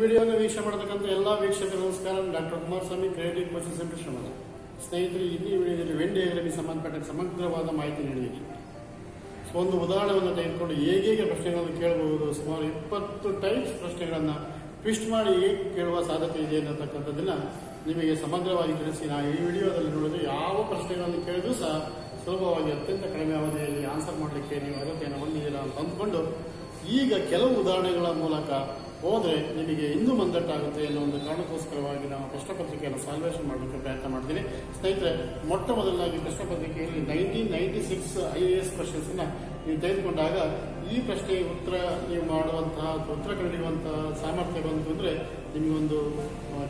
ವಿಡಿಯೋನ ವೀಕ್ಷಣೆ ಮಾಡತಕ್ಕಂಥ ಎಲ್ಲ ವೀಕ್ಷಕರು ನಮಸ್ಕಾರ. Doctor Kumaraswamy, creative coaching centre ಶ್ರಮದ. ಸ್ನೇಹಿತರೆ, ಈ ವಿಡಿಯೋದಲ್ಲಿ ವೆನ್ ಡಯಾಗ್ರಾಮಿಗೆ ಸಂಬಂಧಪಟ್ಟ ಸಮಗ್ರವಾದ ಮಾಹಿತಿ ನೀಡಿದ್ದೀನಿ. ಒಂದು ಉದಾಹರಣೆಯನ್ನು ತೆಗೆದುಕೊಂಡು ಹೇಗೆ ಪ್ರಶ್ನೆಗಳನ್ನು ಕೇಳಬಹುದು, ಸುಮಾರು 20 ಟೈಪ್ಸ್ ಪ್ರಶ್ನೆಗಳನ್ನು ಟ್ವಿಸ್ಟ್ ಮಾಡಿ ಹೇಗೆ ಕೇಳುವ ಸಾಧ್ಯತೆ ಇದೆ ಅನ್ನತಕ್ಕಂಥದ್ದನ್ನ ನಿಮಗೆ ಸಮಗ್ರವಾಗಿ ತಿಳಿಸಿ ನಾನು ಈ ವಿಡಿಯೋದಲ್ಲಿ ನೋಡಿದ್ರೆ ಯಾವ ಪ್ರಶ್ನೆಗಳನ್ನು ಕೇಳಿದ್ರೂ ಸಹ ಸುಲಭವಾಗಿ ಅತ್ಯಂತ ಕಡಿಮೆ ಅವಧಿಯಲ್ಲಿ ಆನ್ಸರ್ ಮಾಡಲಿಕ್ಕೆ ನೀವು ಅರ್ಹತೆಯನ್ನು ಹೊಂದಿದ್ದೀರಾ ಅಂತ ಅಂದ್ಕೊಂಡು ಈಗ ಕೆಲವು ಉದಾಹರಣೆಗಳ ಮೂಲಕ ಹೋದರೆ ನಿಮಗೆ ಇನ್ನೂ ಮಂದಟ್ಟಾಗುತ್ತೆ ಅನ್ನೋ ಒಂದು ಕಾರಣಕ್ಕೋಸ್ಕರವಾಗಿ ನಾವು ಪ್ರಶ್ನೆ ಪತ್ರಿಕೆಯನ್ನು ಸಾಲ್ವೇಷನ್ ಮಾಡಲಿಕ್ಕೆ ಪ್ರಯತ್ನ ಮಾಡ್ತೀನಿ. ಸ್ನೇಹಿತರೆ, ಮೊಟ್ಟ ಮೊದಲಾಗಿ ಪ್ರಶ್ನೆ ಪತ್ರಿಕೆಯಲ್ಲಿ 1996 IAS ಕ್ವಶನ್ಸ್ ನೀವು ತೆಗೆದುಕೊಂಡಾಗ ಈ ಪ್ರಶ್ನೆಗೆ ಉತ್ತರ ನೀವು ಮಾಡುವಂತಹ ಉತ್ತರ ಕಂಡುಹಿಡಿಯುವಂತಹ ಸಾಮರ್ಥ್ಯ ಬಂತು ಅಂದರೆ ನಿಮಗೊಂದು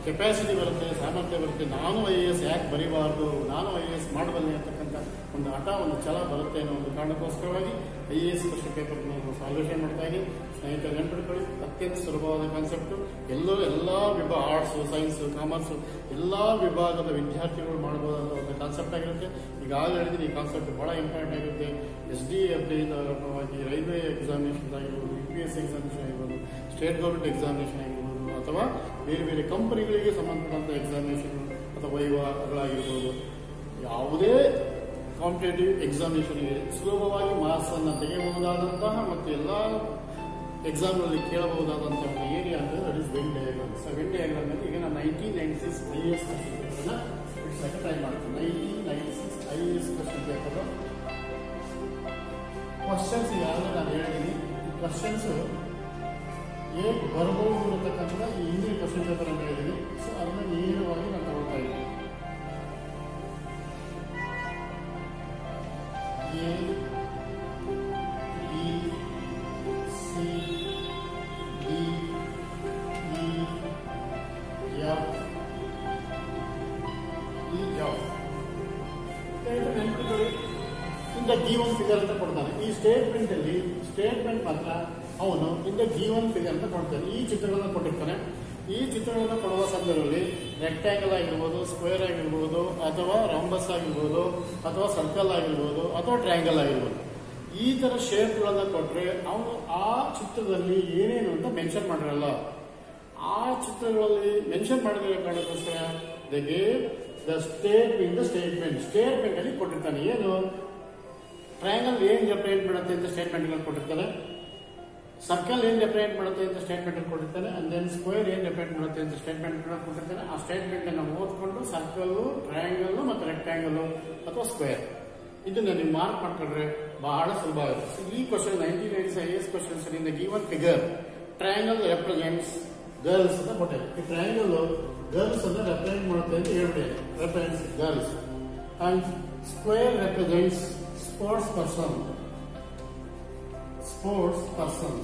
ಕೆಪಾಸಿಟಿ ಬರುತ್ತೆ, ಸಾಮರ್ಥ್ಯ ಬರುತ್ತೆ. ನಾನು IAS ಯಾಕೆ ಬರೀಬಾರ್ದು, ನಾನು IAS ಮಾಡಬಲ್ಲೆ ಅಂತಕ್ಕಂಥ ಒಂದು ಹಠ, ಒಂದು ಛಲ ಬರುತ್ತೆ ಅನ್ನೋ ಒಂದು ಕಾರಣಕ್ಕೋಸ್ಕರವಾಗಿ IAS ಕ್ವಶನ್ ಪೇಪರ್ ನಾವು ಸಾಲ್ವೇಷನ್ ಮಾಡ್ತಾ ಇದ್ದೀವಿ. ಸ್ನೇಹಿತರೆ, ನೆನಪಿಟ್ಕೊಳ್ಳಿ, ಅತ್ಯಂತ ಸುಲಭವಾದ ಕಾನ್ಸೆಪ್ಟ್. ಎಲ್ಲ ವಿಭಾಗ, ಆರ್ಟ್ಸು, ಸೈನ್ಸು, ಕಾಮರ್ಸು ಎಲ್ಲ ವಿಭಾಗದ ವಿದ್ಯಾರ್ಥಿಗಳು ಮಾಡಬಹುದಾದ ಒಂದು ಕಾನ್ಸೆಪ್ಟ್ ಆಗಿರುತ್ತೆ. ಈಗಾಗಲೇ ಹೇಳಿದ್ರೆ ಈ ಕಾನ್ಸೆಪ್ಟ್ ಬಹಳ ಇಂಪಾರ್ಟೆಂಟ್ ಆಗಿರುತ್ತೆ. SDFD ರೈಲ್ವೆ ಎಕ್ಸಾಮಿನೇಷನ್ ಆಗಿರ್ಬೋದು, UPSC ಎಕ್ಸಾಮಿನೇಷನ್ ಆಗಿರ್ಬೋದು, ಸ್ಟೇಟ್ ಗೌರ್ಮೆಂಟ್ ಎಕ್ಸಾಮಿನೇಷನ್ ಆಗಿರ್ಬೋದು, ಅಥವಾ ಬೇರೆ ಬೇರೆ ಕಂಪನಿಗಳಿಗೆ ಸಂಬಂಧಪಟ್ಟಂತ ಎಕ್ಸಾಮಿನೇಷನ್ ಅಥವಾ ವೈವಾಗಳಾಗಿರ್ಬೋದು, ಯಾವುದೇ ಕಾಂಪಿಟೇಟಿವ್ ಎಕ್ಸಾಮಿನೇಷನ್ಗೆ ಸುಲಭವಾಗಿ ಮಾರ್ಕ್ಸ್ ಅನ್ನು ತೆಗೆಯಬಹುದಾದಂತಹ ಮತ್ತು ಎಲ್ಲ ಎಕ್ಸಾಮ್ಗಳಲ್ಲಿ ಕೇಳಬಹುದಾದಂತಹ ಒಂದು ಏರಿಯಾ ಅಂದರೆ that is when diagram. When diagram ಅಲ್ಲಿ ಈಗ ನಾನು 1996 IAS ಕ್ವಶನ್ ಪೇಪರ್ನ ಬಿಡಿಸಕ್ಕೆ ಟ್ರೈ ಮಾಡ್ತೀನಿ. 1996 IAS ಕ್ವಶನ್ ಪೇಪರ್ ಕ್ವಶನ್ಸ್ ಈಗಾಗಲೇ ನಾನು ಹೇಳಿದ್ದೀನಿ. ಈ ಕ್ವಶನ್ಸ್ ಹೇಗೆ ಬರಬಹುದು ಅನ್ನತಕ್ಕಂಥ ಈ ಹಿಂದಿನ ಕ್ವಶನ್ ಪೇಪರ್ ಅಂತ ಹೇಳಿದ್ದೀನಿ. ಸೊ ಅದನ್ನ ನೇರವಾಗಿ ನಾನು ತಗೊಳ್ತಾ ಇದ್ದೀನಿ. A, B, C, D, E, F, E, F. ಇಂದ ಗಿವನ್ ಫಿಗರ್ ಅಂತ ಕೊಡ್ತಾನೆ. ಈ ಸ್ಟೇಟ್ಮೆಂಟ್ ಅಲ್ಲಿ ಸ್ಟೇಟ್ಮೆಂಟ್ ಮಾತ್ರ ಅವನು ಇಂದ ಗಿವನ್ ಫಿಗರ್ ಅಂತ ಕೊಡ್ತಾನೆ. ಈ ಚಿತ್ರಗಳನ್ನು ಕೊಟ್ಟಿರ್ತಾನೆ. ಈ ಚಿತ್ರಗಳನ್ನು ಕೊಡುವ ಸಂದರ್ಭದಲ್ಲಿ ರೆಕ್ಟ್ಯಾಂಗಲ್ ಆಗಿರ್ಬೋದು, ಸ್ಕ್ವೇರ್ ಆಗಿರ್ಬೋದು, ಅಥವಾ ರಾಂಬಸ್ ಆಗಿರ್ಬೋದು, ಅಥವಾ ಸರ್ಕಲ್ ಆಗಿರ್ಬೋದು, ಅಥವಾ ಟ್ರಯಾಂಗಲ್ ಆಗಿರ್ಬೋದು, ಈ ತರ ಶೇಪ್ಗಳನ್ನು ಕೊಟ್ರೆ ಅವನು ಆ ಚಿತ್ರದಲ್ಲಿ ಏನೇನು ಅಂತ ಮೆನ್ಷನ್ ಮಾಡಿರಲ್ಲ. ಆ ಚಿತ್ರಗಳಲ್ಲಿ ಮೆನ್ಷನ್ ಮಾಡಿದ ಕಾರಣಕ್ಕೋಸ್ಕರ ದ ಸ್ಟೇಟ್ಮೆಂಟ್ ಅಲ್ಲಿ ಕೊಟ್ಟಿರ್ತಾನೆ. ಏನು ಟ್ರಯಾಂಗಲ್ ಏನ್ ರೆಪ್ರೆಸೆಂಟ್ ಮಾಡುತ್ತೆ ಅಂತ ಸ್ಟೇಟ್ಮೆಂಟ್ ಕೊಟ್ಟಿರ್ತಾನೆ, ಸರ್ಕಲ್ ಏನ್ ರೆಪ್ರೆಸೆಂಟ್ ಮಾಡುತ್ತೆ ಅಂತ ಸ್ಟೇಟ್ಮೆಂಟ್ ಕೊಟ್ಟಿರ್ತಾನೆ, ಅಂಡ್ ದೆನ್ ಸ್ಕ್ವೇರ್ ಏನ್ ರೆಪ್ರೆಸೆಂಟ್ ಮಾಡುತ್ತೆ ಅಂತ ಸ್ಟೇಟ್ಮೆಂಟ್ ಕೊಟ್ಟಿರ್ತಾನೆ. ಆ ಸ್ಟೇಟ್ಮೆಂಟ್ ಅನ್ನು ಓದ್ಕೊಂಡು ಸರ್ಕಲ್, ಟ್ರಯಾಂಗಲ್ ಮತ್ತು ರೆಕ್ಟ್ಯಾಂಗಲ್ ಅಥವಾ ಸ್ಕ್ವೇರ್ ಇದನ್ನ ನೀವು ಮಾರ್ಕ್ ಮಾಡ್ಕೊಂಡ್ರೆ ಬಹಳ ಸುಲಭ ಆಗುತ್ತೆ. ಈ ಕ್ವಶನ್ 1996 IAS ಕ್ವಶನ್ಸ್ ಇಂದ given figure triangle represents girls ಅಂತ ಕೊಟ್ಟಿದೆ. ಈ ಟ್ರಯಾಂಗಲ್ ಗರ್ಲ್ಸ್ ಅನ್ನ ರೆಪ್ರೆಸೆಂಟ್ ಮಾಡುತ್ತೆ ಅಂತ ಹೇಳ್ಬಿಟ್ಟಿದೆ, represents girls. And square represents sports person,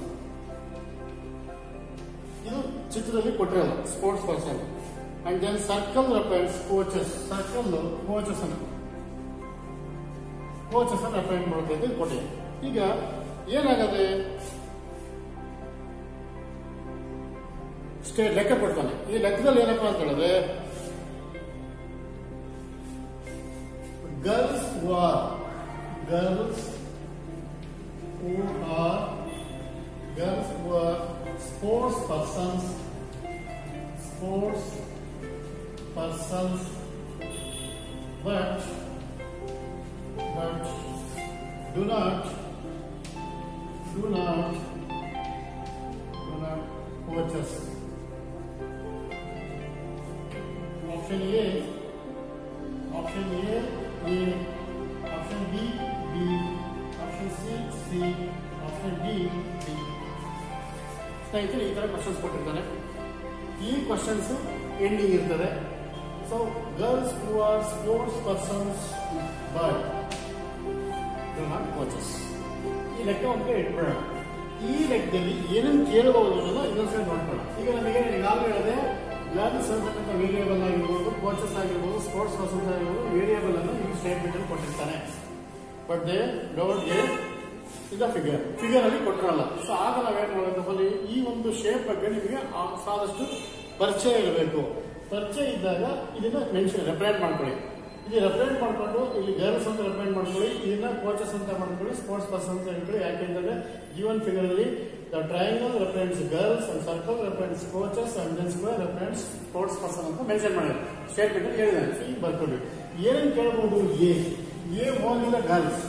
ಇದು ಚಿತ್ರದಲ್ಲಿ ಕೊಟ್ಟಿರಲ್ಲ, sports person. And then circle represents coaches, circle coaches ಅನ್ನು ರೆಪ್ರೆಸೆಂಟ್ ಮಾಡುತ್ತೆ ಅಂತ ಕೊಟ್ಟಿದೆ. ಈಗ ಏನಾಗದೆ ಲೆಕ್ಕ ಕೊಡ್ತಾನೆ. ಈ ಲೆಕ್ಕದಲ್ಲಿ ಏನಪ್ಪಾ ಅಂತ ಹೇಳಿದ್ರೆ girls who are sports persons but do not coaches. Option A, option B, option C, option D. ಸ್ನೇಹಿತರೆ, ಈ ತರ ಕ್ವಶನ್ಸ್ ಕೊಟ್ಟಿರ್ತಾನೆ. ಈ ಕ್ವಶನ್ಸ್ ಎಂಡಿಂಗ್ ಇರ್ತದೆ. So girls who are sports persons but do not coaches. ಈ ಲೆಕ್ಕ ಒಂದು ಇಟ್ಕೊಳ್ಳೋಣ. ಈ ಲೆಕ್ಕದಲ್ಲಿ ಏನೇನು ಕೇಳಬಹುದು ಅನ್ನೋದನ್ನ ಇನ್ನೊಂದ್ಸರಿ ನೋಡ್ಕೊಳ್ಳೋಣ. ಈಗ ನಮಗೆ ಈಗಾಗಲೇ ಹೇಳಿದೆ, ಗರ್ಲ್ಸ್ ಅಂತಕ್ಕಂಥ ವೇರಿಯೇಬಲ್ ಆಗಿರ್ಬೋದು, ಕೋಚಸ್ ಆಗಿರ್ಬೋದು, ಸ್ಪೋರ್ಟ್ಸ್ ಪರ್ಸನ್ಸ್ ಆಗಿರ್ಬೋದು, ವೇರಿಯೇಬಲ್ ಅನ್ನು ಈ ಸ್ಟೇಟ್ಮೆಂಟ್ ಅಲ್ಲಿ ಕೊಟ್ಟಿರ್ತಾನೆ. ಬಟ್ ದೇ ಡೋಂಟ್ ಗೆಟ್ ಈಗ ಫಿಗರ್ ಅಲ್ಲಿ ಕೊಟ್ಟಿರಲ್ಲ. ಸೊ ಆಗ ನಾವೇನ್ ಮಾಡಬೇಕು, ಈ ಒಂದು ಶೇಪ್ ಬಗ್ಗೆ ನಿಮಗೆ ಸಾದಷ್ಟು ಪರಿಚಯ ಇರಬೇಕು. ಪರಿಚಯ ಇದ್ದಾಗ ಇದನ್ನ ಮೆನ್ಷನ್ ರೆಪ್ರೆಸೆಂಟ್ ಮಾಡ್ಕೊಳ್ಳಿ. ಇಲ್ಲಿ ರೆಪ್ರೆಸೆಂಟ್ ಮಾಡ್ಕೊಂಡು ಇಲ್ಲಿ ಗರ್ಲ್ಸ್ ಅಂತ ರೆಪ್ರೆಸೆಂಟ್ ಮಾಡ್ಕೊಳ್ಳಿ, ಇದನ್ನ ಕೋಚಸ್ ಅಂತ ಮಾಡ್ಕೊಳ್ಳಿ, ಸ್ಪೋರ್ಟ್ಸ್ ಪರ್ಸನ್ ಅಂತ ಹೇಳ್ಕೊಳ್ಳಿ. ಯಾಕೆಂದ್ರೆ ಗಿವನ್ ಫಿಗರ್ ಅಲ್ಲಿ the triangle represents girls and circle represents coaches and then square represents sports person ಅಂತ ಮೆನ್ಷನ್ ಮಾಡಿದ್ರು. ಸ್ಟೇಟ್ಮೆಂಟ್ ಅಲ್ಲಿ ಹೇಳಿದ್ದಾರೆ. ಈಗ ಬರ್ಕೊಳ್ಳಿ. ಏನೇನು ಕೇಳಬಹುದು? A only girls.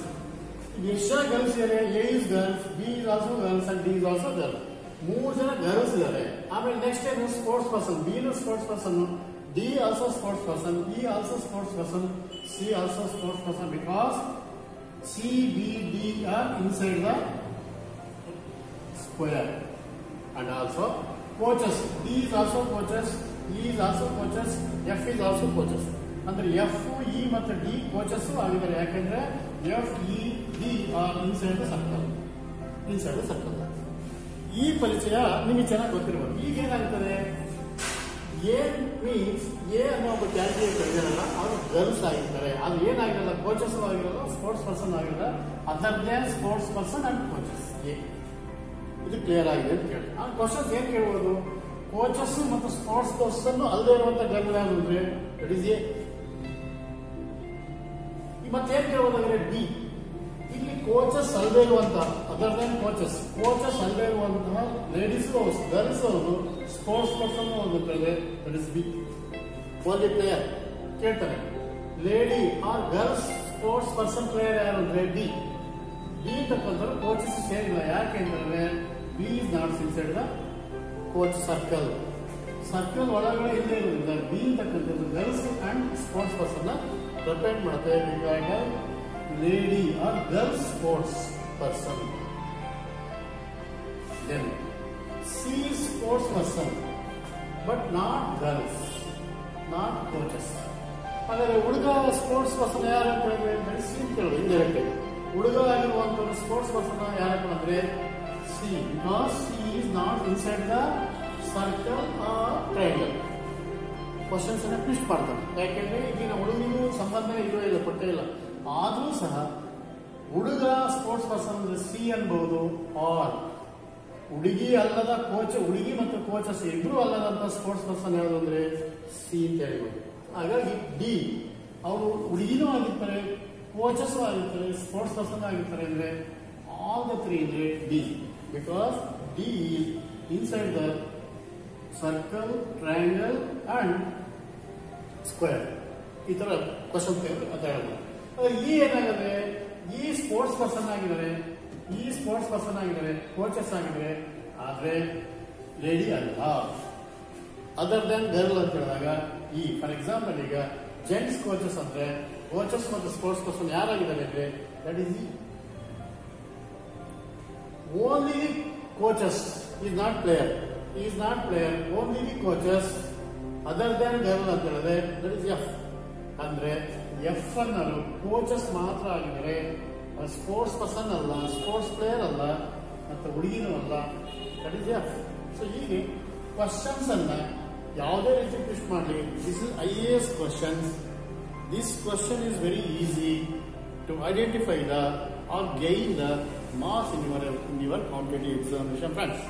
ಎಷ್ಟು ಗರ್ಲ್ಸ್ ಇದ್ದಾರೆ? A is girls, B is also girls and D is also girl. 3 ಜನ ಗರ್ಲ್ಸ್ ಇದ್ದಾರೆ. ಆಮೇಲೆ ನೆಕ್ಸ್ಟ್ ಏನು? Sports person. ಬಿ ನ sports person, D also sports person, E also sports person, C also sports person because C, B, D are inside the square. And also coaches. D is also coaches, E is also coaches, F is also coaches. ಅಂದ್ರೆ F, E ಮತ್ತು D coaches ಆಗಿದ್ದಾರೆ. ಯಾಕೆಂದ್ರೆ F, E, D are inside the circle. Inside the circle. ಈ ಪರಿಚಯ ನಿಮಗೆ ಚೆನ್ನಾಗಿ ಗೊತ್ತಿರಬಹುದು. ಈಗ ಏನಾಗ್ತದೆ? ಎ ಮೀನ್ಸ್ ಎ ಅನ್ನೋ ಒಬ್ಬ ಕ್ಯಾಟಗರಿ ಇದ್ದಾರಲ್ಲ, ಅವರು ಗರ್ಲ್ಸ್ ಆಗಿರ್ತಾರೆ. ಅದು ಏನಾಗಿರಲ್ಲ, ಕೋಚಸ್ ಆಗಿರಲ್ಲ, ಸ್ಪೋರ್ಟ್ಸ್ ಪರ್ಸನ್ ಆಗಿರಲ್ಲ, other than sports person and coaches. ಇದು ಕ್ಲಿಯರ್ ಆಗಿದೆ ಅಂತ ಕೇಳಿ. ಆ ಕ್ವಶನ್ಸ್ ಏನ್ ಕೇಳ್ಬೋದು? ಕೋಚಸ್ ಮತ್ತು ಸ್ಪೋರ್ಟ್ಸ್ ಪರ್ಸನ್ ಅಲ್ಲದೆ ಇರುವಂತ ಗರ್ಲ್ ಯಾರು ಅಂದ್ರೆ ದಟ್ ಇಸ್ ಎ. ಮತ್ತೇನ್ ಕೇಳ್ಬೋದಾದ್ರೆ ಡಿ. ಇಲ್ಲಿ ಕೋಚಸ್ ಅಲ್ಲದೆ ಇರುವಂತಹ ಅದರ್ ದನ್ ಕೋಚಸ್ ಅಲ್ಲದೆ ಇರುವಂತಹ ಲೇಡೀಸ್ ಗರ್ಲ್ಸ್ ಅವರು ಸ್ಪೋರ್ಟ್ಸ್ ಪರ್ಸನ್ ಹೋಗುತ್ತದೆ. That is B. Only player ಕೇಳ್ತಾರೆ. Lady or girls sports person player ಯಾರು ಅಂದ್ರೆ ಡಿ. ಬಿ ತಕ್ಕಂತಾರೆ ಕೋಚಸ್ ಸೇರಿಲ್ಲ. ಯಾಕೆಂದ್ರೆ B is not inside the coach circle. Circle ಒಳಗಡೆ ಇಲ್ಲೇ ಇರೋದ್ರಿಂದ ಬಿ ತಕ್ಕಂಥದ್ದು girls and sports person represent ಮಾಡುತ್ತೆ. ಬೇಕಾಗ lady or girls sports person. Then C sports person but not girls, not coaches. ಹಾಗಾದ್ರೆ ಹುಡುಗ ಸ್ಪೋರ್ಟ್ಸ್ ಪರ್ಸನ್ ಯಾರು ಅಂತ ಹೇಳಿದ್ರೆ ಸಿ ಅಂತ ಹೇಳೋದು ಇಂಡೈರೆಕ್ಟ್ ಆಗಿ. ಹುಡುಗ ಆಗಿರುವಂತಹ ಸ್ಪೋರ್ಟ್ಸ್ ಪರ್ಸನ್ ಯಾರಪ್ಪ ಅಂದ್ರೆ C, because C is not inside the circle or triangle. Questions ಅನ್ನ ಟ್ವಿಸ್ಟ್ ಮಾಡ್ತಾರೆ. ಯಾಕೆಂದ್ರೆ ಈಗಿನ ಹುಡುಗಿಗೂ ಸಂಬಂಧ ಇಲ್ಲ, ಕೊಟ್ಟೇ ಇಲ್ಲ. ಆದ್ರೂ ಸಹ ಹುಡುಗ ಸ್ಪೋರ್ಟ್ಸ್ ಪರ್ಸನ್ ಅಂದ್ರೆ ಸಿ ಅನ್ಬಹುದು, ಆರ್ ಹುಡುಗಿ ಅಲ್ಲದ ಕೋಚ್, ಹುಡುಗಿ ಮತ್ತು ಕೋಚಸ್ ಇಬ್ರು ಅಲ್ಲದಂತ ಸ್ಪೋರ್ಟ್ಸ್ ಪರ್ಸನ್ ಯಾವುದು ಅಂದ್ರೆ ಸಿ ಅಂತ ಹೇಳ್ಬೋದು. ಹಾಗಾಗಿ ಡಿ ಅವರು ಹುಡುಗಿನೂ ಆಗಿರ್ತಾರೆ, ಕೋಚಸ್ ಆಗಿರ್ತಾರೆ, ಸ್ಪೋರ್ಟ್ಸ್ ಪರ್ಸನ್ ಆಗಿರ್ತಾರೆ. ಅಂದ್ರೆ ಆಲ್ ದ 3 ಅಂದ್ರೆ D, because D inside the circle, triangle and square. ಈ ತರ ಕ್ವಶನ್ ಅಂತ ಹೇಳ್ಬೋದು. ಈ ಏನಾಗಿದೆ? ಈ ಸ್ಪೋರ್ಟ್ಸ್ ಪರ್ಸನ್ ಆಗಿದ್ದಾರೆ, ಈ ಸ್ಪೋರ್ಟ್ಸ್ ಪರ್ಸನ್ ಆಗಿದ್ದಾರೆ, ಕೋಚಸ್ ಆಗಿದ್ದಾರೆ, ಆದ್ರೆ ಲೇಡಿ ಅಲ್ಲ. ಅದರ್ ದನ್ ಗರ್ಲ್ ಅಂತ ಹೇಳಿದಾಗ ಈ ಫಾರ್ ಎಕ್ಸಾಂಪಲ್ ಈಗ ಜೆಂಟ್ಸ್ ಕೋಚಸ್ ಅಂದ್ರೆ ಕೋಚಸ್ ಮತ್ತು ಸ್ಪೋರ್ಟ್ಸ್ ಪರ್ಸನ್ ಯಾರಾಗಿದ್ದಾರೆ ಅಂದ್ರೆ that is E. Only coaches is not player, is not player, only the coaches other than girl ಅಂತ ಹೇಳಿದ್ರೆ ದಟ್ ಇಸ್ ಎಫ್. ಅಂದ್ರೆ ಎಫ್ ಅನ್ನೋರು ಕೋಚಸ್ ಮಾತ್ರ ಆಗಿದ್ದಾರೆ, ಸ್ಪೋರ್ಟ್ಸ್ ಪರ್ಸನ್ ಅಲ್ಲ, ಸ್ಪೋರ್ಟ್ಸ್ ಪ್ಲೇಯರ್ ಅಲ್ಲ, ಮತ್ತು ಹುಡುಗಿನೂ ಅಲ್ಲ. That is F. ಸೊ ಹೀಗೆ ಕ್ವಶನ್ಸ್ ಅನ್ನ ಯಾವುದೇ ರೀತಿ ಟ್ವಿಸ್ಟ್ ಮಾಡಲಿ, this is IAS questions. This question is very easy to identify the or gain the marks in your competitive examination friends.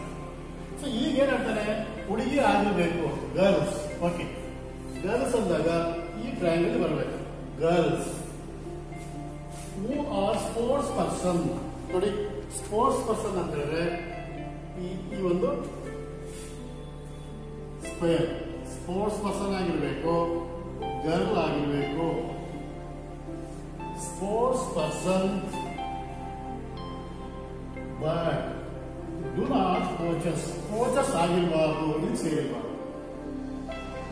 So ಈಗ ಏನಂತಾನೆ, ಹುಡುಗಿ ಆಗಿರ್ಬೇಕು ಗರ್ಲ್ಸ್. ಓಕೆ, ಗರ್ಲ್ಸ್ ಅಂದಾಗ ಈ ಟ್ರಯಾಂಗಲ್ ಬರಬೇಕು. Girls who are sports person. ನೋಡಿ, sports person ಅಂತ ಹೇಳಿದ್ರೆ ಈ ಒಂದು ಸ್ಕ್ವೇರ್ ಸ್ಪೋರ್ಟ್ಸ್ ಪರ್ಸನ್ ಆಗಿರ್ಬೇಕು, ಗರ್ಲ್ ಆಗಿರ್ಬೇಕು. Sports person but do not coaches. Coaches ಆಗಿರಬಾರ್ದು, ಇಲ್ಲಿ ಸೇರಿರಬಾರ್ದು.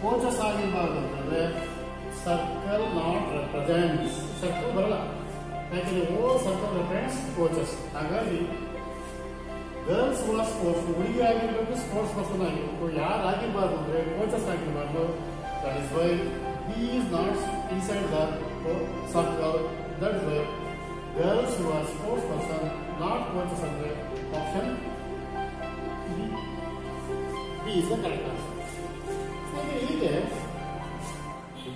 ಕೋಚಸ್ ಆಗಿರಬಾರ್ದು ಅಂತಂದ್ರೆ ಸರ್ಕಲ್ ನಾಟ್ ರೆಪ್ರೆಸೆಂಟ್ಸ್. ಸರ್ಕಲ್ ಬರಲ್ಲ, ಯಾಕಂದ್ರೆ ಓ ಸರ್ಕಲ್ ರೆಪ್ರೆಸೆಂಟ್ಸ್ ಕೋಚಸ್. ಹಾಗಾಗಿ ಗರ್ಲ್ಸ್ ವಾಸ್ ಸ್ಪೋರ್ಟ್ಸ್, ಹುಡುಗಿ ಆಗಿರ್ಬೇಕು, ಸ್ಪೋರ್ಟ್ಸ್ ಪರ್ಸನ್ ಆಗಿರ್ಬೇಕು. ಯಾರು ಆಗಿರಬಾರ್ದು ಅಂದ್ರೆ ಕೋಚಸ್ ಆಗಿರಬಾರ್ದು. That is why he is not inside the circle. That is why girls who are sports person, not coaches andre option B is the correct answer. ಹೀಗೆ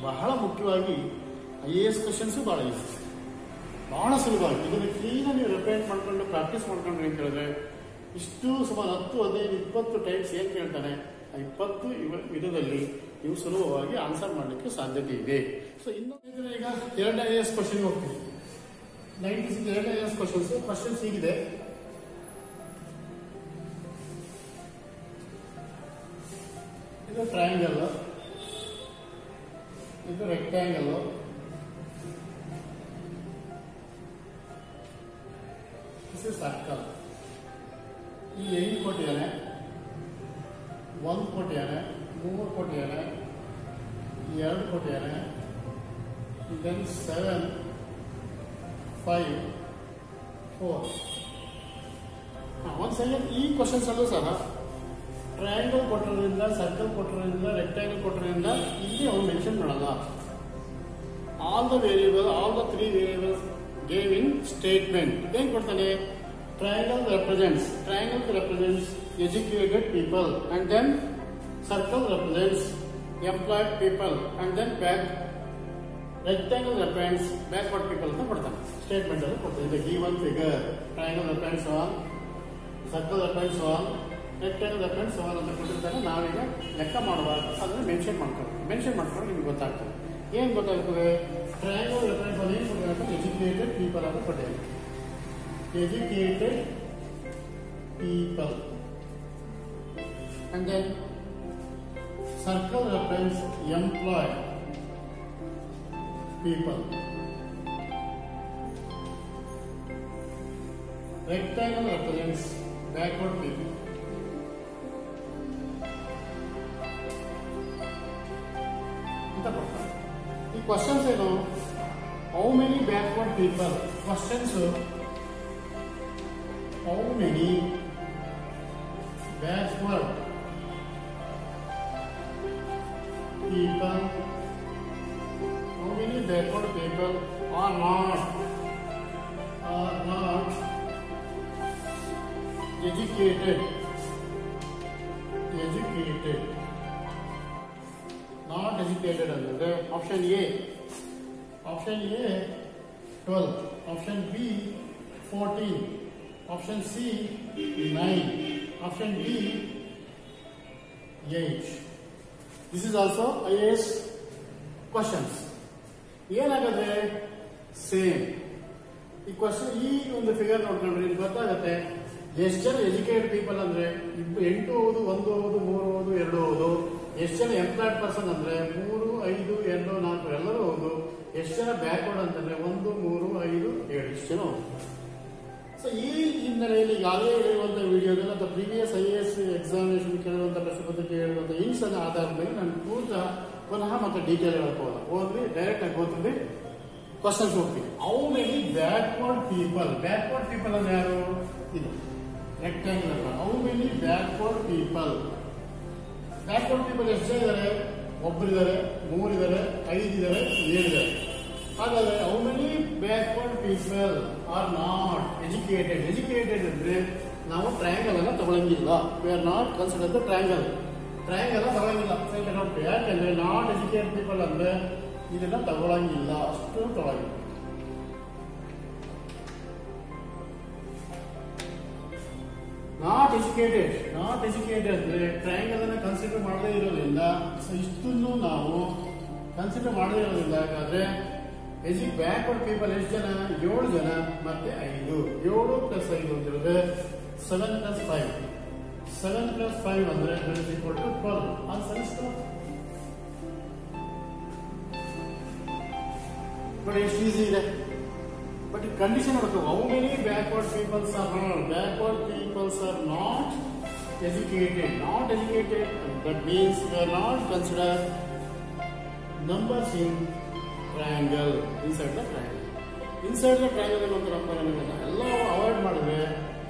ಬಹಳ ಮುಖ್ಯವಾಗಿ IAS ಕ್ವಶನ್ಸ್ ಬಹಳ easy, ಬಹಳ ಸುಲಭವಾಗಿ ಇದನ್ನು ಕ್ಲೀನಾಗಿ ನೀವು ರಿಪೇರ್ ಮಾಡ್ಕೊಂಡು ಪ್ರಾಕ್ಟೀಸ್ ಮಾಡ್ಕೊಂಡ್ರೆ ಏನು ಕೇಳಿದ್ರೆ ಇಷ್ಟು ಸುಮಾರು 10, 15, 20 ಟೈಮ್ಸ್ ಏನ್ ಕೇಳ್ತಾನೆ, 20 ವಿಧದಲ್ಲಿ ನೀವು ಸುಲಭವಾಗಿ ಆನ್ಸರ್ ಮಾಡಲಿಕ್ಕೆ ಸಾಧ್ಯತೆ ಇದೆ. ಸೊ ಇನ್ನು ಈಗ ಎರಡನೇ IAS ಕ್ವಶನ್ ಹೋಗ್ತೀವಿ. 96 ಎರಡನೇ IAS ಕ್ವಶನ್ಸ್ ಹೀಗಿದೆ. ಇದು ಟ್ರಯಾಂಗಲ್, ಇದು ರೆಕ್ಟ್ಯಾಂಗಲ್, ಇದು ಸರ್ಕಲ್. ಈ 8 ಕೊಟ್ಟಿದ್ದಾನೆ, 1 ಕೊಟ್ಟಿದ್ದಾನೆ, 3 ಕೊಟ್ಟಿದ್ದಾನೆ, 2 ಕೊಟ್ಟಿದ್ದಾನೆ, ದೆನ್ 7, 5, 4. ಒಂದು ಸೆಕೆಂಡ್, ಈ ಕ್ವಶನ್ಸ್ ಅಲ್ಲೂ ಸಹ ಟ್ರಯಾಂಗಲ್ ಕೊಟ್ಟಿರೋದ್ರಿಂದ, ಸರ್ಕಲ್ ಕೊಟ್ಟಿರೋದ್ರಿಂದ, ರೆಕ್ಟ್ಯಾಂಗಲ್ ಕೊಟ್ಟಿರೋದ್ರಿಂದ ಇಲ್ಲಿ ಅವನು ಮೆನ್ಷನ್ ಮಾಡಲ್ಲ. All the 3 variables gave in statement ಏನ್ ಕೊಡ್ತಾನೆ? Triangle represents educated people, and then circle represents employed people, and then rectangle represents backward people ಅಂತ ಕೊಡ್ತಾನೆ. ಸ್ಟೇಟ್ಮೆಂಟ್ ಅಲ್ಲಿ ಕೊಡ್ತಾನೆ. The given figure, triangle represents 1, circle represents 1, rectangle represents 1 ಅಂತ ಕೊಟ್ಟಿರ್ತಾನೆ. ನಾವೀಗ ಲೆಕ್ಕ ಮಾಡುವಾಗ ಅದನ್ನ ಮೆನ್ಷನ್ ಮಾಡ್ಕೊಂಡು ನಿಮ್ಗೆ ಗೊತ್ತಾಗ್ತದೆ. ಏನ್ ಗೊತ್ತಾಗ್ತದೆ? ಟ್ರಯಾಂಗಲ್ ರೆಫರೆನ್ಸ್ ಅಲ್ಲಿ ಏನು ಕೊಟ್ಟಿದ್ದಾರೆ? ಎಜುಕೇಟೆಡ್ ಪೀಪಲ್ ಅಂತ ಕೊಟ್ಟಿದ್ದಾರೆ. Educated people, and then circle represents employed people, rectangle represents backward people. ಈ ಕ್ವಶನ್ಸ್ ಏನು? How many backward people? Questions how many backward people are not educated, not educated ಅಂದ್ರೆ option A 12, option B 14, option C 9, option D 8. This is also IAS questions. ಏನಾಗುತ್ತೆ? Same. ಈ question, ಈ ಒಂದು figure ನೋಡ್ಕೊಂಡ್ರೆ ನಿಮ್ಗೆ ಗೊತ್ತಾಗುತ್ತೆ ಎಷ್ಟು ಜನ ಎಜುಕೇಟೆಡ್ ಪೀಪಲ್ ಅಂದ್ರೆ 8 ಓದು, 1 ಓದು, 3 ಓದು, 2 ಓದು. ಎಷ್ಟು ಜನ ಎಂಪ್ಲಾಯ್ಡ್ ಪರ್ಸನ್ ಅಂದ್ರೆ 3, 5, 2, 4 ಎಲ್ಲರೂ ಓದು. ಎಷ್ಟು ಜನ ಬ್ಯಾಕ್ವರ್ಡ್ ಅಂತಂದ್ರೆ 1, 3, 5, 7 ಇಷ್ಟು ಜನ ಓದು. ಸೊ ಈ ಹಿನ್ನೆಲೆಯಲ್ಲಿ ಈಗಾಗಲೇ ಹೇಳಿರುವಂತಹ ವಿಡಿಯೋದಲ್ಲಿ ಅಥವಾ ಪ್ರೀವಿಯಸ್ IAS ಎಕ್ಸಾಮಿನೇಷನ್ ಕೇಳುವಂತಹ ಪ್ರಶ್ನೆ ಪತ್ರಿಕೆ ಹೇಳುವಂತಹ ಹಿಂಟ್ಸ್ ಅನ್ನ ಆಧಾರದ ಮೇಲೆ ನಾನು ಪುನಃ ಮತ್ತೆ ಡೀಟೇಲ್ ಹೇಳ್ಕೋಲ್ಲ. ಹೋದ್ವಿ ಡೈರೆಕ್ಟ್ ಆಗಿ ಹೋಗ್ತೀವಿ, ಕ್ವಶನ್ಸ್ ಹೋಗ್ತೀವಿ. ಹೌ ಮೆನಿ ಬ್ಯಾಕ್ವರ್ಡ್ ಪೀಪಲ್ ಅಂದ್ರೆ ಯಾರು? ಇದು ರೆಕ್ಟ್ಯಾಂಗಲ್ ಅಲ್ಲ. ಹೌ ಮೆನಿ ಬ್ಯಾಕ್ವರ್ಡ್ ಪೀಪಲ್ ಎಷ್ಟು ಜನ ಇದ್ದಾರೆ? 1 ಇದ್ದಾರೆ, 3 ಇದ್ದಾರೆ, 5 ಇದ್ದಾರೆ, 7 ಇದ್ದಾರೆ. ಹಾಗಾದ್ರೆ how many backward people are not educated ಅಂದ್ರೆ ನಾವು ಟ್ರಯಾಂಗಲ್ ಅನ್ನ ತಗೊಳಂಗಿಲ್ಲ. We are not consider the triangle ತಗೊಳಂಗಿಲ್ಲ. ಯಾಕೆಂದ್ರೆ ನಾಟ್ ಎಜುಕೇಟೆಡ್ ಪೀಪಲ್ ಅಂದ್ರೆ ಇದನ್ನ ತಗೊಳಂಗಿಲ್ಲ, ಅಷ್ಟು ತಗೊಳಂಗಿಲ್ಲ. ನಾಟ್ ಎಜುಕೇಟೆಡ್ ಅಂದ್ರೆ ಟ್ರಯಾಂಗಲ್ ಅನ್ನ ಕನ್ಸಿಡರ್ ಮಾಡದೇ ಇರೋದ್ರಿಂದ, ಇಷ್ಟನ್ನು ನಾವು ಕನ್ಸಿಡರ್ ಮಾಡದೇ ಇರೋದ್ರಿಂದ ಹಾಗಾದ್ರೆ ಬ್ಯಾಕ್ವರ್ಡ್ ಪೀಪಲ್ ಎಷ್ಟು ಜನ? 7 ಜನ ಮತ್ತೆ 5. 7 + 5 ಅಂತಿರೋದು 7 + 5. 7 + 5 ಅಂದ್ರೆ 12. ಆನ್ಸರ್ ಎಷ್ಟು? ನೋಡಿ ಎಷ್ಟು ಈಸಿ ಇದೆ. ಬಟ್ ಈ ಕಂಡೀಷನ್ ನೋಡ್ಕೋ. How many backward peoples are not educated. That means they are not consider numbers in triangle. Inside the triangle ಒಂದು ನಂಬರ್ ಎಲ್ಲ ಅವಾಯ್ಡ್ ಮಾಡಿದ್ರೆ,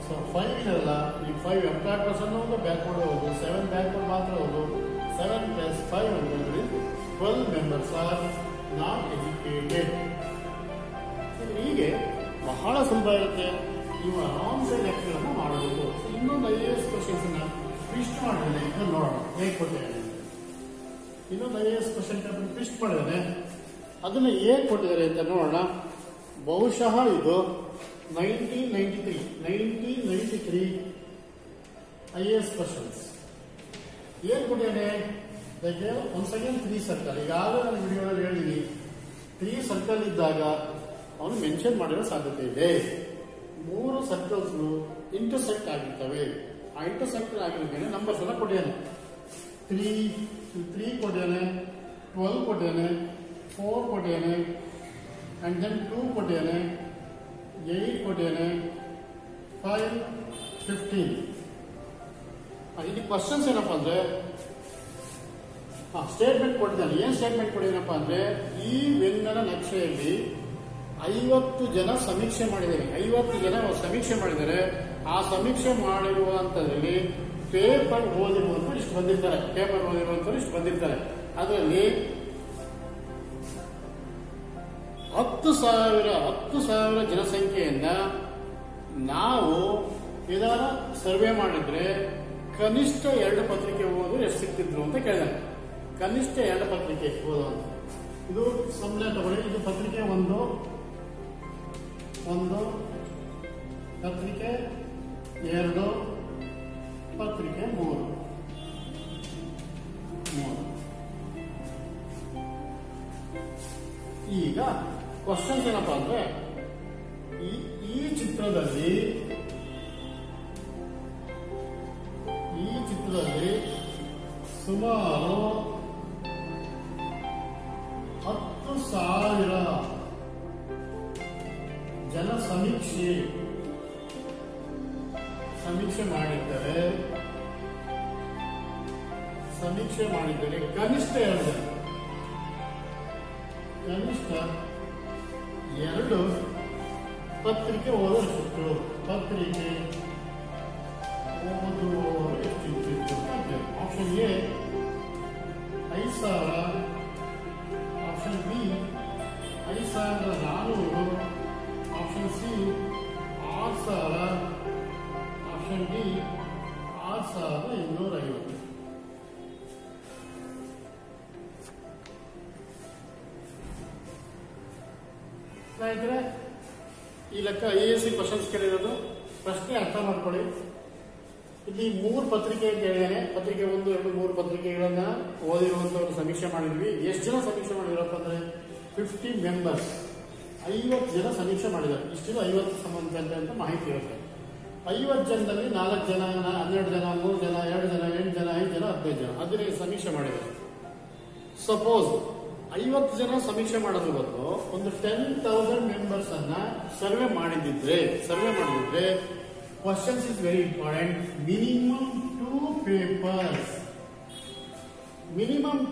ಸೊ 5 ಇರಲ್ಲ. ಈ 5 ಎಂಪ್ಲಾಯ್ಡ್ ಪರ್ಸನ್ ಒಂದು ಬ್ಯಾಕ್ವರ್ಡ್ ಹೋಗೋದು, 7 ಬ್ಯಾಕ್ವರ್ಡ್ ಮಾತ್ರ ಹೋಗೋದು. 7 + 5 ಅಂದ್ರೆ 12 ಮೆಂಬರ್ಸ್ ಆರ್ ನಾಟ್ ಎಜುಕೇಟೆಡ್. ಹೀಗೆ ಬಹಳ ಸುಲಭ ಇರುತ್ತೆ. ನೀವು ಆರಾಮ್ಸೆ ಲೆಕ್ಕಗಳನ್ನು ಮಾಡಬಹುದು. ಇನ್ನೊಂದು IAS ಕ್ವಶನ್ಸ್ ಅನ್ನ ಟ್ವಿಸ್ಟ್ ಮಾಡಿದ್ದೇನೆ, ಇದನ್ನು ನೋಡೋಣ ಹೇಗೆ ಕೊಟ್ಟಿದ್ದೇನೆ. ಇನ್ನೊಂದು IAS ಕ್ವಶನ್ ಪೇಪರ್ ಟ್ವಿಸ್ಟ್ ಮಾಡಿದ್ದೇನೆ, ಅದನ್ನು ಹೇಗೆ ಕೊಟ್ಟಿದ್ದಾರೆ ಅಂತ ನೋಡೋಣ. ಬಹುಶಃ ಇದು 1993 IAS ಕ್ವಶನ್ಸ್. ಏನ್ ಕೊಟ್ಟಿದ್ದಾರೆ? ಅದಕ್ಕೆ ಒನ್ಸ್ ಅಗೇನ್ 3 ಸರ್ಕಲ್. ಈಗಾಗಲೇ ನಾನು ವಿಡಿಯೋದಲ್ಲಿ ಹೇಳಿದೀನಿ, 3 ಸರ್ಕಲ್ ಇದ್ದಾಗ ಅವನು ಮೆನ್ಷನ್ ಮಾಡಿರೋ ಸಾಧ್ಯತೆ ಇದೆ. 3 ಸರ್ಕಲ್ಸ್ ಇಂಟರ್ಸೆಕ್ಟ್ ಆಗಿರ್ತವೆ. ಆ ಇಂಟರ್ಸೆಕ್ಟ್ ಆಗಿರ್ಬೇಕಂದ್ರೆ ನಂಬರ್ಸ್ ಎಲ್ಲ ಕೊಟ್ಟಿದ್ದಾನೆ. 3 ಕೊಟ್ಟಿದ್ದಾನೆ, 12 ಕೊಟ್ಟಿದ್ದಾನೆ, 4 ಕೊಟ್ಟಿದ್ದಾನೆ, ಅಂಡ್ ದೆನ್ 2 ಕೊಟ್ಟಿದ್ದಾನೆ, 8 ಕೊಟ್ಟಿದ್ದಾನೆ, 5, 15. ಇಲ್ಲಿ ಕ್ವಶನ್ಸ್ ಏನಪ್ಪಾ ಅಂದ್ರೆ ಸ್ಟೇಟ್ಮೆಂಟ್ ಕೊಟ್ಟಿದ್ದಾನೆ. ಏನ್ ಸ್ಟೇಟ್ಮೆಂಟ್ ಕೊಟ್ಟಿದ್ದಾನಪ್ಪ ಅಂದ್ರೆ, ಈ ವೆನ್ನನ ನಕ್ಷೆಯಲ್ಲಿ 50 ಜನ ಸಮೀಕ್ಷೆ ಮಾಡಿದ್ದಾರೆ. 50 ಜನ ಸಮೀಕ್ಷೆ ಮಾಡಿದ್ದಾರೆ. ಆ ಸಮೀಕ್ಷೆ ಮಾಡಿರುವಂತದ್ರಲ್ಲಿ ಪೇಪರ್ ಓದಿರುವಂತರು ಇಷ್ಟು ಬಂದಿರ್ತಾರೆ. ಅದರಲ್ಲಿ 10,000 ಜನಸಂಖ್ಯೆಯನ್ನ ನಾವು ಏನಾರ ಸರ್ವೆ ಮಾಡಿದ್ರೆ ಕನಿಷ್ಠ 2 ಪತ್ರಿಕೆ ಓದೋರು ಎಷ್ಟು ಸಿಗ್ತಿದ್ರು ಅಂತ ಕೇಳಿದಾರೆ. ಕನಿಷ್ಠ 2 ಪತ್ರಿಕೆ ಓದೋದು. ಇದು ಸುಮ್ಮನೆ ತಗೊಳ್ಳಿ. ಇದು ಪತ್ರಿಕೆ 1, ಪತ್ರಿಕೆ 2, ಪತ್ರಿಕೆ 3. ಈಗ ಕ್ವಶನ್ಸ್ ಏನಪ್ಪಾ ಅಂದ್ರೆ, ಈ ಚಿತ್ರದಲ್ಲಿ ಸುಮಾರು 10,000 ಜನ ಸಮೀಕ್ಷೆ ಮಾಡಿದ್ದಾರೆ. ಕನಿಷ್ಠ 2 ಪತ್ರಿಕೆ ಓದೋಷ್ಟು. ಪತ್ರಿಕೆ ಓದುವವರು ಎಷ್ಟಿತ್ತು? Option A 5,000, option B 5,400, option C 6,000, option D 6,250. ಸ್ನೇಹಿತರೆ, ಈ ಲೆಕ್ಕ ASC ಕ್ವಶನ್ಸ್ ಕೇಳಿರೋದು. ಪ್ರಶ್ನೆ ಅರ್ಥ ಮಾಡ್ಕೊಳ್ಳಿ. ಇಲ್ಲಿ 3 ಪತ್ರಿಕೆ ಅಂತ ಹೇಳಿದಾನೆ. ಪತ್ರಿಕೆ 1, 2, 3 ಪತ್ರಿಕೆಗಳನ್ನ ಓದಿರುವಂತವ್ರು ಸಮೀಕ್ಷೆ ಮಾಡಿದ್ವಿ. ಎಷ್ಟು ಜನ ಸಮೀಕ್ಷೆ ಮಾಡಿದ್ರಪ್ಪ ಅಂದ್ರೆ 50 ಮೆಂಬರ್ಸ್. 50 ಜನ ಸಮೀಕ್ಷೆ ಮಾಡಿದ್ದಾರೆ. ಇಷ್ಟು 50 ಸಂಬಂಧಿಸಿದಂತೆ ಅಂತ ಮಾಹಿತಿ ಇರುತ್ತೆ. 50 ಜನದಲ್ಲಿ 4 ಜನ, 12 ಜನ, 3 ಜನ, 2 ಜನ, 8 ಜನ, 5 ಜನ, 15 ಜನ 15 ಸಮೀಕ್ಷೆ ಮಾಡಿದ್ದಾರೆ. ಸಪೋಸ್ 50 ಜನ ಸಮೀಕ್ಷೆ ಮಾಡೋದ್ರ ಬದಲು ಒಂದು 10,000 ಮೆಂಬರ್ಸ್ ಅನ್ನ ಸರ್ವೆ ಮಾಡಿದ್ರೆ questions is very important. Minimum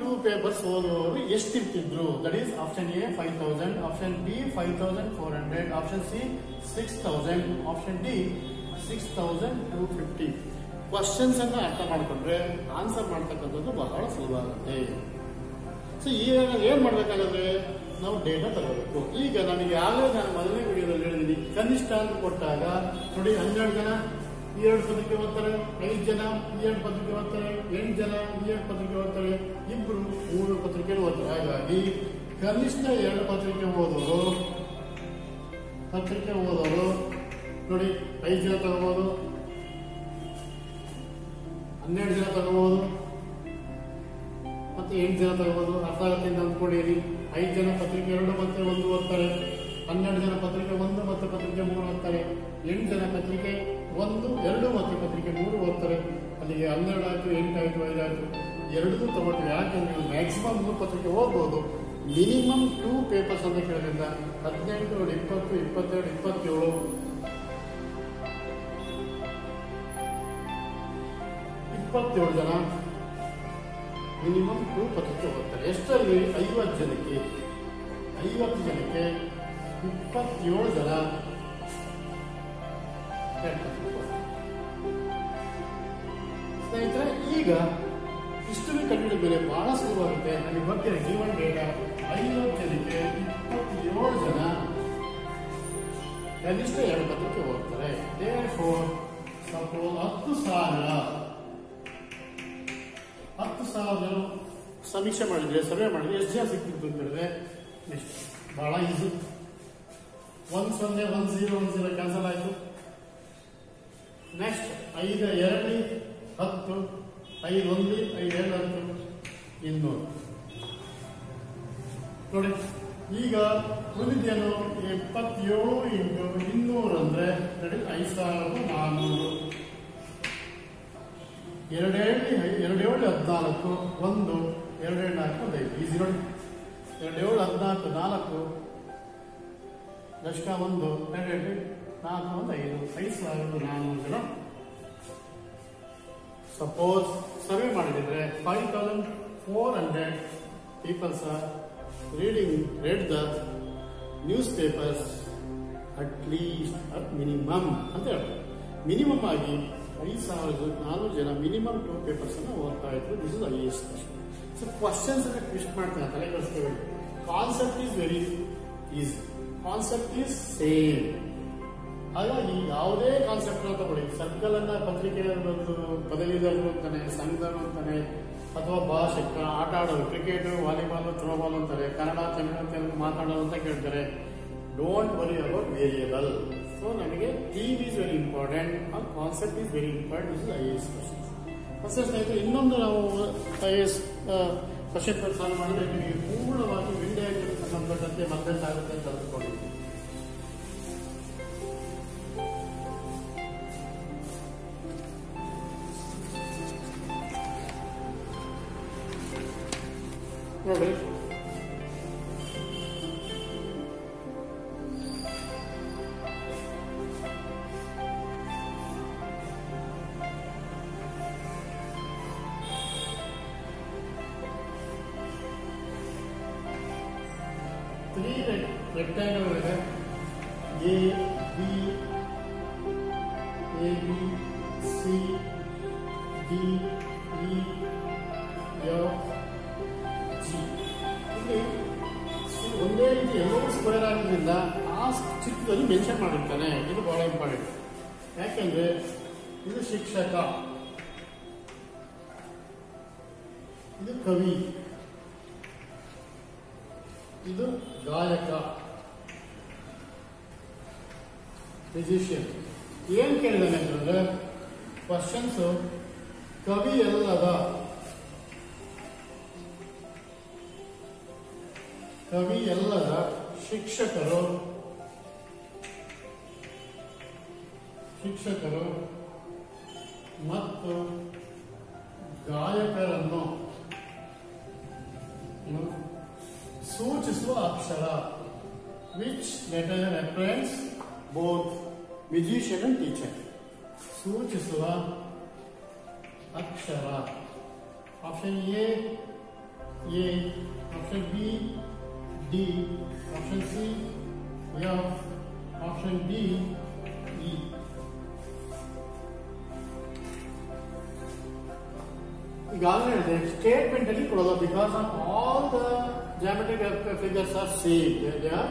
2 papers ಓದುವವರು ಎಷ್ಟಿರ್ತಿದ್ರು? That is option A 5,000, option B 5,400, option C 6,000, option D 6,250. Questions ಅನ್ನ ಅರ್ಥ ಮಾಡಿಕೊಂಡ್ರೆ ಆನ್ಸರ್ ಮಾಡ್ತಕ್ಕಂಥದ್ದು ಬಹಳ ಸುಲಭ ಆಗುತ್ತೆ. ಸೊ ಈಗ ಏನ್ ಮಾಡ್ಬೇಕಾದ್ರೆ ನಾವು ಡೇಟಾ ತಗೋಬೇಕು. ಈಗ ನಮಗೆ ಆಗಲೇ ನಾನು ಮೊದಲನೇ ವಿಡಿಯೋದಲ್ಲಿ ಹೇಳಿದೀನಿ, ಕನಿಷ್ಠ ಅಂತ ಕೊಟ್ಟಾಗ ನೋಡಿ 12 ಜನ 2 ಪತ್ರಿಕೆ ಓದ್ತಾರೆ, 5 ಜನ 2 ಪತ್ರಿಕೆ ಓದ್ತಾರೆ, 8 ಜನ 2 ಪತ್ರಿಕೆ ಓದ್ತಾರೆ, 2 3 ಪತ್ರಿಕೆ ಓದ್ತಾರೆ. ಹಾಗಾಗಿ ಕನಿಷ್ಠ 2 ಪತ್ರಿಕೆ ಓದೋರು ನೋಡಿ 5 ಜನ ತಗೋಬಹುದು, 12 ಜನ ತಗೋಬಹುದು, ಮತ್ತೆ 8 ಜನ ತಗೋಬಹುದು. ಅರ್ಥ ಆಗುತ್ತೆ ಅಂತ ಅಂದ್ಕೊಂಡಿರಿ. 5 ಜನ ಪತ್ರಿಕೆ 2 ಮತ್ತೆ 1 ಓದ್ತಾರೆ, 12 ಜನ ಪತ್ರಿಕೆ 1 ಮತ್ತೆ ಪತ್ರಿಕೆ 3 ಓದ್ತಾರೆ, 8 ಜನ ಪತ್ರಿಕೆ 1, 2 ಮತ್ತೆ ಪತ್ರಿಕೆ 3 ಓದ್ತಾರೆ. ಅಲ್ಲಿಗೆ 12 ಆಯ್ತು, 8 ಆಯ್ತು, 5 ಆಯ್ತು, 2 ತಗೊಳ್ತೀವಿ. ಯಾಕೆಂದ್ರೆ ನೀವು ಮ್ಯಾಕ್ಸಿಮಮ್ 3 ಪತ್ರಿಕೆ ಓದ್ಬೋದು. ಮಿನಿಮಮ್ 2 ಪೇಪರ್ಸ್ ಅಂತ ಕೇಳೋದ್ರಿಂದ 18, 20, 22, 27 27 ಜನ ಮಿನಿಮಮ್ 2 ಪತ್ರಿಕೆ ಓದ್ತಾರೆ. ಎಷ್ಟರಲ್ಲಿ 50 ಜನಕ್ಕೆ 27 ಜನ ಸ್ನೇಹಿತರೆ. ಈಗ ಇಷ್ಟನ್ನು ಕಂಡುಹಿಡಿದ ಮೇಲೆ ಬಹಳ ಸುಲಭವಾಗುತ್ತೆ. ನನಗೆ ಗೊತ್ತಿದೆ ಗಿವನ್ ಡೇಟಾ 50 ಜನಕ್ಕೆ 27 ಜನ ಕನಿಷ್ಠ 2 ಪತ್ರಿಕೆ ಓದ್ತಾರೆ. Therefore, suppose 10,000 ಜನ ಸಮೀಕ್ಷೆ ಮಾಡಿದ್ರೆ, ಸರ್ವೆ ಮಾಡಿದ್ರೆ ಎಷ್ಟು ಜನ ಸಿಕ್ತಿತ್ತು ಅಂತ ಹೇಳಿದ್ರೆ ಬಹಳ ಈಸಿ. 1 0 1 0 1 0 ಕ್ಯಾನ್ಸಲ್ ಆಯ್ತು. ನೆಕ್ಸ್ಟ್ 5 2 10, 5 1 5 2 10, 200 ನೋಡಿ. ಈಗ ಉಳಿದಿದ್ದೇನು 77 ಇಂಟು 200 ಅಂದ್ರೆ 5400. 2 7 14 1 2 4 5 ಈಸಿ ನೋಡಿ. 2 7 14 4 ದಶಕ 1 2 4 1 5 5400. ಸಪೋಸ್ ಸರ್ವೆ ಮಾಡಿದ್ರೆ 5400 peoples are read the newspapers at least at minimum ಅಂತ ಹೇಳ್ತಾರೆ. ಮಿನಿಮಮ್ ಆಗಿ 5400 ಜನ ಮಿನಿಮಮ್ 2 ಪೇಪರ್ಸ್ ಅನ್ನು ಓದ್ತಾ ಇದ್ರು. This is highest question. So questions ಅನ್ನ ಟ್ವಿಸ್ಟ್ ಮಾಡ್ತಾರೆ, ತಲೆ ಕೆಡಿಸ್ತೀವಿ. Concept is very easy, concept is same. ಹಾಗಾಗಿ ಯಾವುದೇ ಕಾನ್ಸೆಪ್ಟ್ ಅನ್ನು ತಗೊಳ್ಳಿ, ಸರ್ಕಲ್ ಅನ್ನ ಪತ್ರಿಕೆಯಲ್ಲಿ ಪದವೀಧರರು ಅಂತಾನೆ, ಸಂಘದವರು ಅಂತಾನೆ, ಅಥವಾ ಭಾಷೆ ಆಟ ಆಡೋದು, ಕ್ರಿಕೆಟ್, ವಾಲಿಬಾಲ್, ಥ್ರೋಬಾಲ್ ಅಂತಾರೆ, ಕನ್ನಡ, ತಮಿಳು, ತೆಲುಗು ಮಾತಾಡೋದು ಅಂತ ಕೇಳ್ತಾರೆ. Don't worry about variable. So ನಮಗೆ theme is very important, concept is very important. Is IS question. ಹೊಸ ಸ್ನೇಹಿತರೆ, ಇನ್ನೊಂದು ನಾವು ಐಎಸ್ ಕ್ವಶನ್ ಸಾಲ್ವ್ ಮಾಡಿದ್ರೆ ನಿಮಗೆ ಪೂರ್ಣವಾಗಿ ವಿಂಡ್ಯಾಗಿ ಸಂಬಂಧಪಟ್ಟಂತೆ ಮದ್ದೆಂಟ್ ಆಗುತ್ತೆ ಅಂತ ಅಂದ್ಕೊಂಡಿದ್ದೀವಿ. ನೋಡಿ, ತ್ರೀ ರೆಕ್ಟ್ಯಾಂಗಲ್ ಇದೆ. A B C D E F G. ಇಲ್ಲಿ ಒಂದೇ ರೀತಿ ಎಲ್ಲವೂ ಸ್ಕ್ವೇರ್ ಆಗೋದ್ರಿಂದ ಆ ಚಿತ್ರದಲ್ಲಿ ಮೆನ್ಷನ್ ಮಾಡಿರ್ತಾನೆ. ಇದು ಬಹಳ ಇಂಪಾರ್ಟೆಂಟ್. ಯಾಕೆಂದ್ರೆ ಇದು ಶಿಕ್ಷಕ, ಇದು ಕವಿ, ಇದು ಗಾಯಕ, ಮ್ಯೂಸಿಷಿಯನ್. ಏನ್ ಕೇಳಿದಾನೆ ಅಂತಂದ್ರೆ ಕ್ವಶನ್ಸ್ ಕವಿ ಎಲ್ಲದ, ಕವಿ ಎಲ್ಲದ ಶಿಕ್ಷಕರು ಮತ್ತು ಗಾಯಕರನ್ನು ಸೂಚಿಸುವ ಅಕ್ಷರ. Which letter references both musician and teacher. ಸೂಚಿಸುವ ಅಕ್ಷರ. Option A, option B, D, option C, F, option D, E. ಈಗಾಗಲೇ ಹೇಳಿದೆ ಸ್ಟೇಟ್ಮೆಂಟ್ ಅಲ್ಲಿ ಕೊಡೋದು. Because of all the geometric figures are same, they are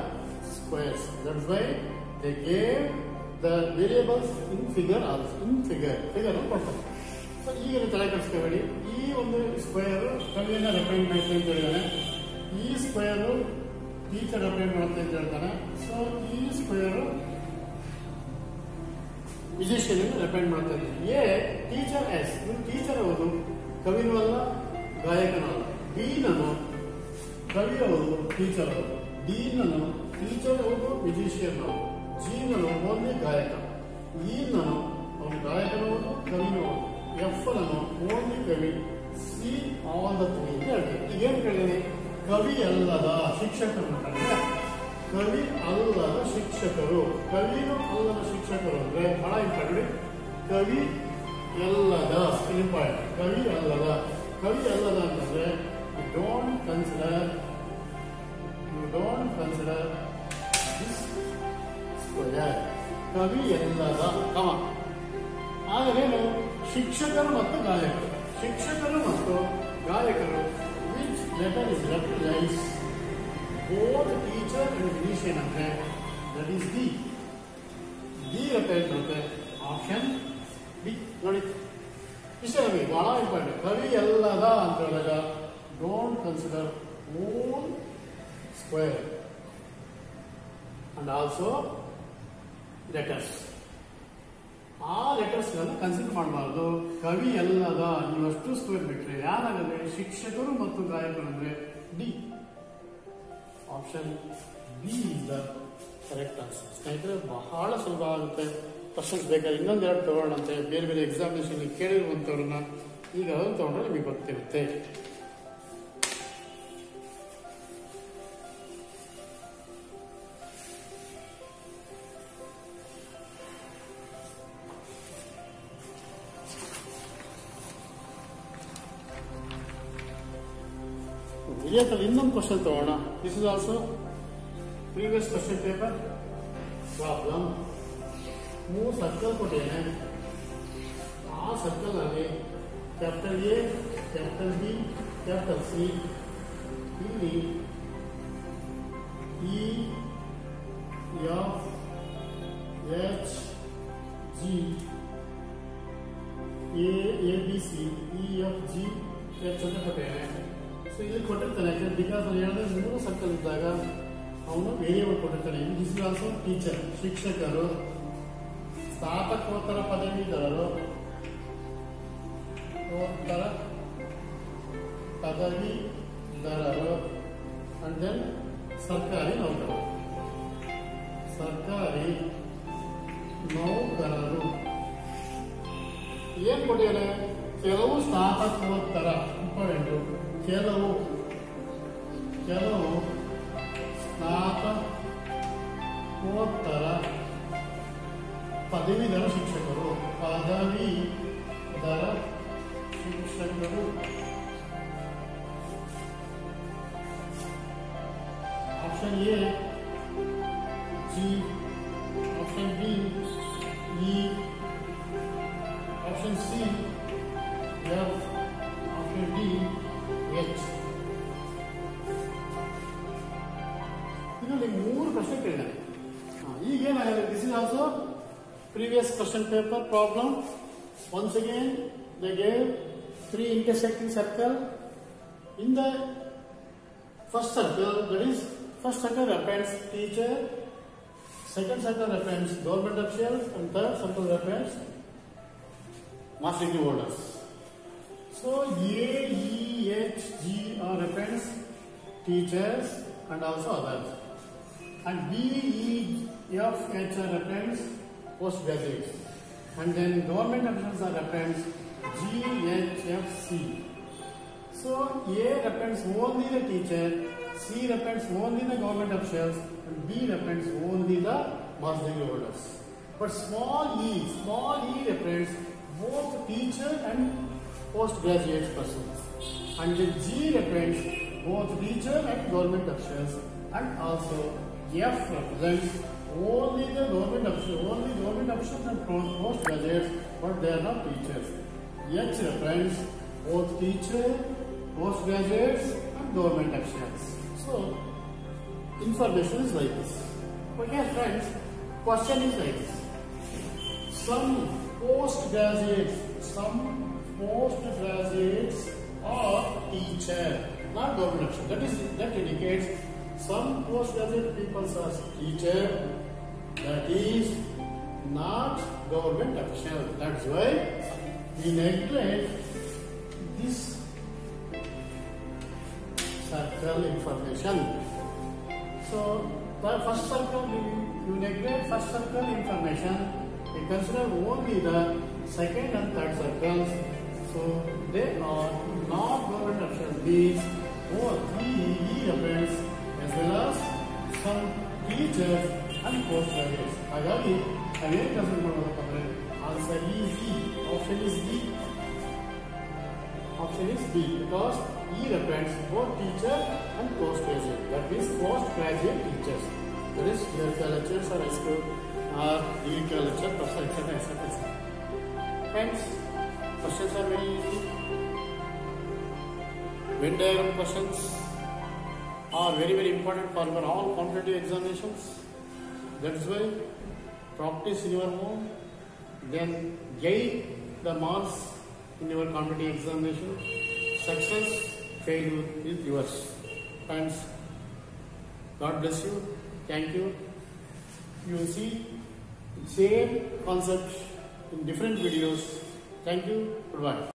squares. That's why they gave the variables in figure also. In figure ಕೊಡ್ತಾರೆ. So ಈಗ ತಲೆ ಕೆಡಿಸ್ಕೋಬೇಡಿ. ಈ ಒಂದು square ಕವಿಯನ್ನ represent ಮಾಡುತ್ತೆ ಅಂತ ಹೇಳಿದಾನೆ. ಈ ಸ್ಕ್ವೇರ್ ಟೀಚರ್ ರೆಪ್ರೆಸೆಂಟ್ ಮಾಡುತ್ತೆ ಅಂತ ಹೇಳ್ತಾನೆ. ಸೊ ಈ ಸ್ಕ್ವೇರ್ ಮ್ಯೂಸಿಷಿಯನ್ ರೆಪ್ರೆಸೆಂಟ್ ಮಾಡ್ತಾರೆ. ಎ ಟೀಚರ್, ಎಸ್ ಇವ್ರು ಟೀಚರ್ ಹೌದು, ಕವಿನೂ ಅಲ್ಲ, ಗಾಯಕನೂ ಅಲ್ಲ. ಬಿ ನಾನು ಕವಿ ಹೌದು, ಟೀಚರ್ ಹೌದು. ಡಿ ನಾನು ಟೀಚರ್ ಹೌದು, ಮ್ಯೂಸಿಷಿಯನ್ ಹೌದು. ಜಿ ನಾನು ಓನ್ಲಿ ಗಾಯಕ. ಇ ನಾನು ಅವನು ಗಾಯಕನೂ ಹೌದು, ಕವಿನೂ ಹೌದು. ಎಫ್ ನಾನು ಓನ್ಲಿ ಕವಿ. ಸಿ ಆಲ್ ದ ತ್ರೀ ಅಂತ ಹೇಳ್ತಾರೆ. ಈಗ ಏನ್ ಕೇಳಿದೀನಿ? ಕವಿ ಅಲ್ಲದ ಶಿಕ್ಷಕರು. ಕವಿ ಅಲ್ಲದ ಶಿಕ್ಷಕರು, ಕವಿನೂ ಅಲ್ಲದ ಶಿಕ್ಷಕರು ಅಂದ್ರೆ ಬಹಳ ಇಂಪಾರ್ಟೆಂಟ್. ಕವಿ ಎಲ್ಲದ ಇಂಪಾರ್ಟೆಂಟ್. ಕವಿ ಅಲ್ಲದ ಅಂತಂದ್ರೆ you don't consider this square. ಕವಿ ಎಲ್ಲದ ಕಮ. ಆಗೇನು? ಶಿಕ್ಷಕರು ಮತ್ತು ಗಾಯಕರು. Which letter is represents both teacher and musician ಅಂದ್ರೆ ದಟ್ ಈಸ್ ಡಿ. ರೆಪ್ರೆಸೆಂಟ್ ಮಾಡುತ್ತೆ ಆಪ್ಷನ್ ಬಿ. ನೋಡಿ, ಇಷ್ಟೇ ನಮಗೆ ಬಹಳ ಇಂಪಾರ್ಟೆಂಟ್. ಕವಿ ಎಲ್ಲದ ಅಂತ ಹೇಳಿದಾಗ don't consider whole square and also letters. ಆ ಲೆಟರ್ಸ್ ಅವಕಾಶಗಳನ್ನು ಕನ್ಸಿಡರ್ ಮಾಡಬಾರ್ದು. ಕವಿ ಅಲ್ಲದ ಇವಷ್ಟು ಸ್ಕ್ವೇರ್ ಬಿಟ್ರೆ ಯಾರಾಗಂದ್ರೆ ಶಿಕ್ಷಕರು ಮತ್ತು ಗಾಯಕರು ಅಂದ್ರೆ D. Option B is the correct answer. ಸ್ನೇಹಿತರೆ ಬಹಳ ಸುಲಭ ಆಗುತ್ತೆ. ಕ್ವಶನ್ಸ್ ಬೇಕಾದ್ರೆ ಇನ್ನೊಂದೆರಡು ತಗೊಳ್ಳೋಣಂತೆ. ಬೇರೆ ಬೇರೆ ಎಕ್ಸಾಮಿನೇಷನ್ ಕೇಳಿರುವಂತವ್ರನ್ನ ಈಗ ಅದನ್ನು ತಗೊಂಡ್ರೆ ನಿಮಗೆ ಗೊತ್ತಿರುತ್ತೆ. ಇನ್ನೊಂದು ಕ್ವಶನ್ ತಗೋಣ. This is also previous question paper problem. 3 circle ಕೊಟ್ಟಿದ್ದೇನೆ. ಆ ಸರ್ಕಲ್ ಅಲ್ಲಿ capital A, capital B, capital C. ಇಲ್ಲಿ E, F, H, G, A B C, E F G H ಅಂತ ಕೊಟ್ಟಿದ್ದೇನೆ. ಸೊ ಇಲ್ಲಿ ಕೊಟ್ಟಿರ್ತಾನೆ. ಯಾಕಂದ್ರೆ ಬಿಕಾಸ್ ನಾನು ಹೇಳಿದ್ರೆ 3 ಸರ್ಕಲ್ ಇದ್ದಾಗ ಅವನು ವೇರಿಯೇಬಲ್ ಕೊಟ್ಟಿರ್ತಾನೆ. ದಿಸ್ ಇಸ್ ಆಲ್ಸೋ ಟೀಚರ್, ಶಿಕ್ಷಕರು, ಸ್ನಾತಕೋತ್ತರ ಪದವೀಧರರು, ಅಂಡ್ ದೆನ್ ಸರ್ಕಾರಿ ನೌಕರರು. ಸರ್ಕಾರಿ ನೌಕರರು ಏನ್ ಕೊಟ್ಟಿದ್ದಾರೆ? ಕೆಲವು ಸ್ನಾತಕೋತ್ತರ ಇಂಪಾರ್ಟೆಂಟು. ಕೆಲವು ಸ್ನಾತಕೋತ್ತರ ಪದವೀಧರ ಶಿಕ್ಷಕರು. ಪದವೀಧರ ಶಿಕ್ಷಕರು. Option A G, option B E, option C F, option D H. ಇದರಲ್ಲಿ 3 ಪ್ರಶ್ನೆ ಕೇಳಿದ್ದಾರೆ. ಈಗೇನಾಗಿದೆ? This is also previous question paper problem. Once again they gave 3 intersecting circle. In the first circle, that is first circle represents teacher, second circle represents government officials, and third circle represents mass degree holders. So A, E, H, G are represents teachers and also others, and B, E, F, H are represents postgraduates, and then government officials are represents G, H, F, C. So A represents only the teacher, C represents only the government officials, and B represents only the mass degree holders. But small e represents both teacher and postgraduate persons, and the G represents both teacher and government officials, and also F represents only the government officials and postgraduates, but they are not teachers. H represents both teacher, postgraduates, and government officials. So information is like this. Okay, friends. Question is like this: some postgraduates are teacher, not government official. That indicates some postgraduate people are teacher. That is not government official. That's why we neglect this circle information. So the first circle, you neglect first circle information. We consider only the second and third circles. So they are not government official. These both E represents as well as some teachers and postgraduates. ಹಾಗಾಗಿ ನಾವೇನು consider ಮಾಡಬೇಕಂದ್ರೆ answer is D. Option is B because E represents both teacher and postgraduate. That means postgraduate teachers. That is clerical lecturers or high school or degree lecturer, professor, etc. Friends, questions are very easy. Venn diagram questions are very important for all competitive examinations. That's why practice in your home, then gain the marks in your competitive examination. Success, failure is yours. Friends, God bless you. Thank you. You see, same concept in different videos. Thank you. Goodbye.